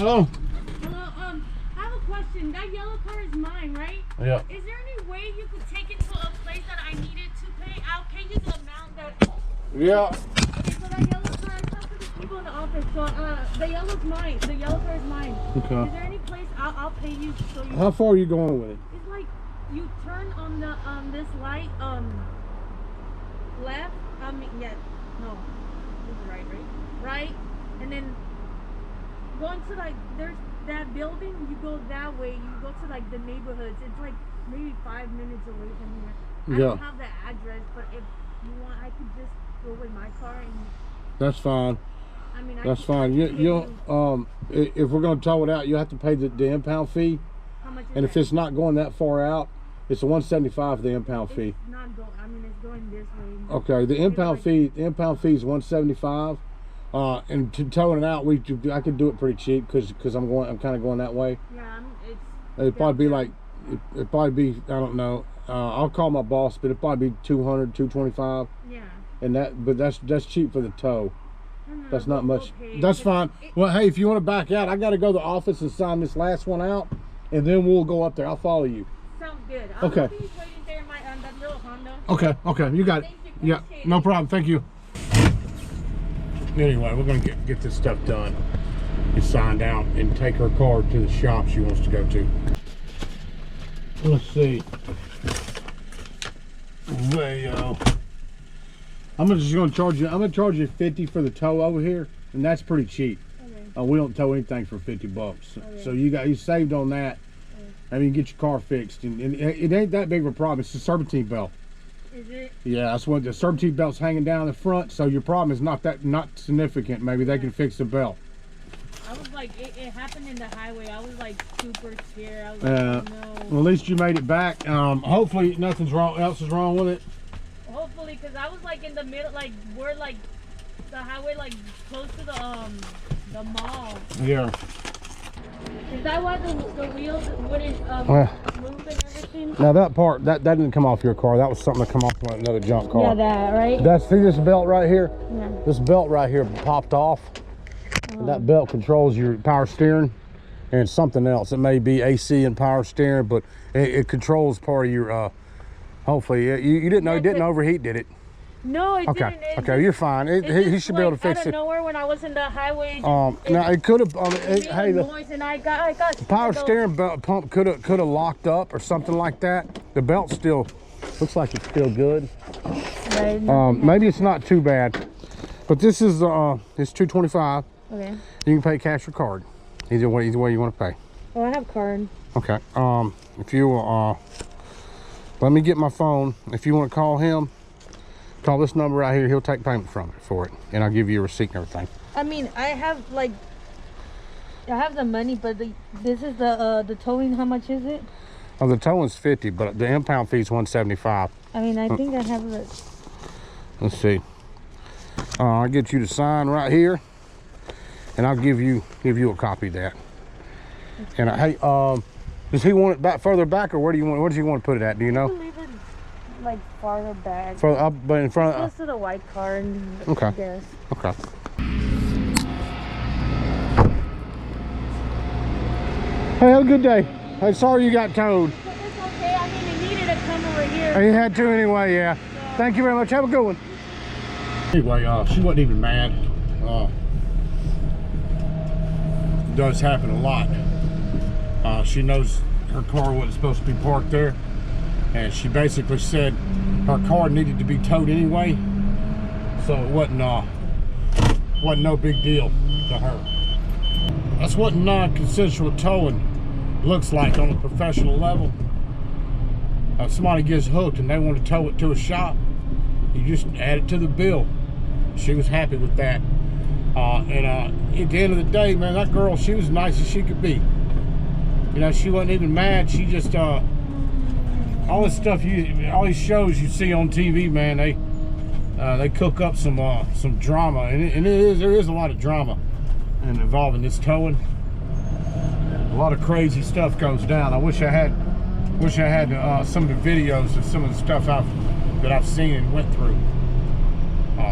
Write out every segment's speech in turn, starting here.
Hello. Hello. I have a question. That yellow car is mine, right? Yeah. Is there any way you could take it to a place that I needed to pay? I'll pay you the amount that. Yeah. Okay, so that yellow car, I talked to the people in the office. So the yellow's mine. The yellow car is mine. Okay. Is there any place I'll pay you so you? How far are you going with it? It's like you turn on the this light left. I mean yeah, no, this is right, right, and then going to like there's that building. You go that way. You go to like the neighborhoods. It's like maybe 5 minutes away from here. I don't have the address, but if you want, I could just go with my car and. That's fine. I mean, that's fine. If we're gonna tow it out, you have to pay the impound fee. How much is and that? if it's not going that far out, it's a $175 for the impound fee. It's not going. I mean, it's going this way. Okay, the impound fee. The impound fee is $175. And to tow it out, I could do it pretty cheap because I'm kind of going that way. Yeah, It'd probably be like it'd probably be, I don't know. I'll call my boss, but it'd probably be $200, $225. Yeah. And that's cheap for the tow. That's not much. Okay. That's fine. Well, hey, if you want to back out, I got to go to the office and sign this last one out, and then we'll go up there. I'll follow you. Sounds good. Okay. I'll be waiting there in my that little Honda. Okay, you got it. Yeah, no problem. Thank you. Anyway, we're gonna get this stuff done and signed out and take her car to the shop she wants to go to. Let's see. Well, I'm just gonna charge you. I'm gonna charge you $50 for the tow over here, and that's pretty cheap. Okay. We don't tow anything for $50. Okay. So you saved on that. Okay. And you can get your car fixed, and it ain't that big of a problem. It's the serpentine belt. Is it? Yeah, that's what the serpentine belt's hanging down the front, so your problem is not significant. Maybe they can fix the belt. I was like, it happened in the highway. I was like super scared. I was like, oh, no. Well, at least you made it back. Hopefully nothing else is wrong with it. Hopefully, because I was like in the middle, like we're like the highway, like close to the mall. Yeah. Is that why the wheels wouldn't move and everything? Now that part, that didn't come off your car. That was something that come off another junk car. Yeah, that, right? See this belt right here? Yeah. This belt right here popped off. And that belt controls your power steering and something else. It may be AC and power steering, but it controls part of your, hopefully. You didn't know it didn't overheat, did it? No, it didn't. Okay, you're fine. He should be able to fix it. Out of nowhere when I was in the highway. Now it could have. Hey, the noise and I got power steering belt pump could have locked up or something like that. The belt still looks like it's still good. Right. Maybe it's not too bad, but this is it's $225. Okay. You can pay cash or card. Either way you want to pay. Oh, I have card. Okay. If you let me get my phone. If you want to call him. Call this number right here. He'll take payment for it, and I'll give you a receipt and everything. I mean, I have the money, but this is the towing. How much is it? Oh, the towing's $50, but the impound fee is $175. I mean, I think I have it. Let's see. I'll get you to sign right here, and I'll give you a copy of that. And hey, does he want it further back, or where does he want to put it at? Do you know? Like farther back. Further up, but in front of. Close to the white car. Okay. I guess. Okay. Hey, have a good day. I'm sorry you got towed. It's okay. I mean, it needed to come over here. You had to anyway, yeah. So. Thank you very much. Have a good one. Anyway, she wasn't even mad. It does happen a lot. She knows her car wasn't supposed to be parked there. And she basically said her car needed to be towed anyway, so it wasn't no big deal to her. That's what non-consensual towing looks like on a professional level. If somebody gets hooked and they want to tow it to a shop, you just add it to the bill. She was happy with that. And at the end of the day, man, that girl, she was as nice as she could be. You know, she wasn't even mad. She just all this stuff all these shows you see on TV, man, they cook up some drama, and there is a lot of drama involving this towing. A lot of crazy stuff goes down. I wish I had some of the videos of some of the stuff that I've seen and went through.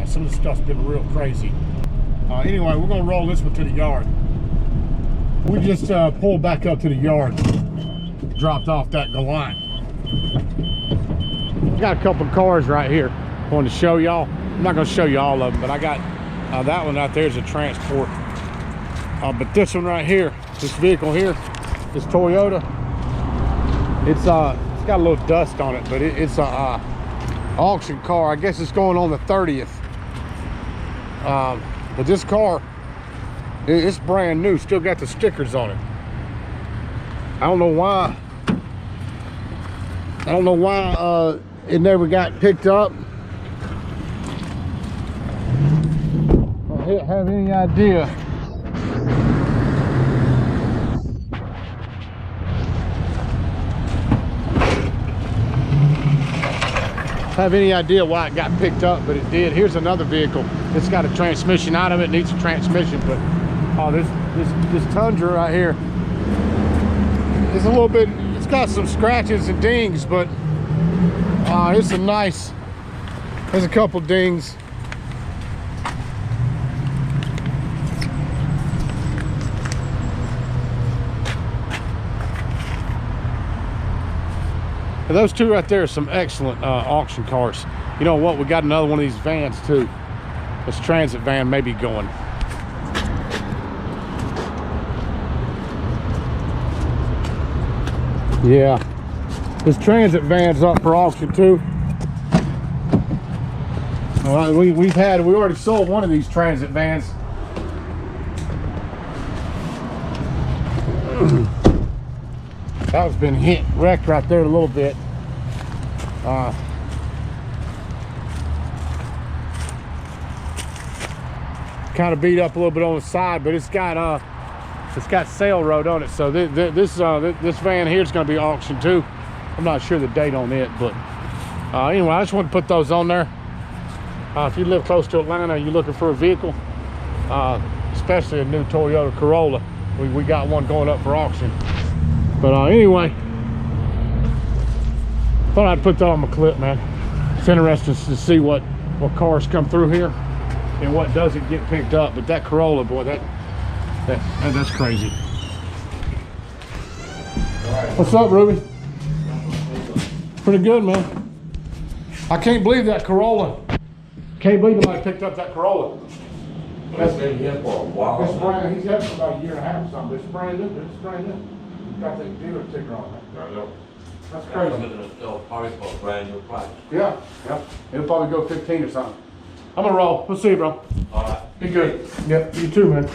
Some of the stuff's been real crazy. Anyway, we're gonna roll this one to the yard. We just pulled back up to the yard, dropped off that Galant. Got a couple cars right here. I wanted to show y'all. I'm not going to show you all of them, but I got that one out there is a transport. But this one right here, this vehicle here, this Toyota, it's got a little dust on it, but it's a auction car. I guess it's going on the 30th. But this car, it's brand new, still got the stickers on it. I don't know why it never got picked up. I don't have any idea. Have any idea why it got picked up, but it did. Here's another vehicle. It's got a transmission out of it, needs a transmission, but this Tundra right here, it's a little bit, it's got some scratches and dings, but it's a nice, there's a couple dings. And those two right there are some excellent auction cars. You know what? We got another one of these vans too. This transit van may be going. Yeah, this transit van's up for auction too. All right, we already sold one of these transit vans. That was been wrecked right there a little bit. Kind of beat up a little bit on the side, but it's got sail road on it. So this van here is going to be auctioned too. I'm not sure the date on it, but anyway, I just want to put those on there. If you live close to Atlanta, you're looking for a vehicle, especially a new Toyota Corolla. We got one going up for auction. But anyway, thought I'd put that on my clip, man. It's interesting to see what cars come through here and what doesn't get picked up. But that Corolla, boy, that's crazy. What's up, Ruby? Pretty good, man. I can't believe that Corolla. Can't believe nobody picked up that Corolla. That's been here for a while. It's brand, he's had it for about a year and a half or something. It's brand new. It's brand new. Got that dealer sticker on it. I know. That's crazy. Probably for a brand new price. Yeah. It'll probably go 15 or something. I'm gonna roll. We'll see you, bro. All right. Be good. Yep. You too, man.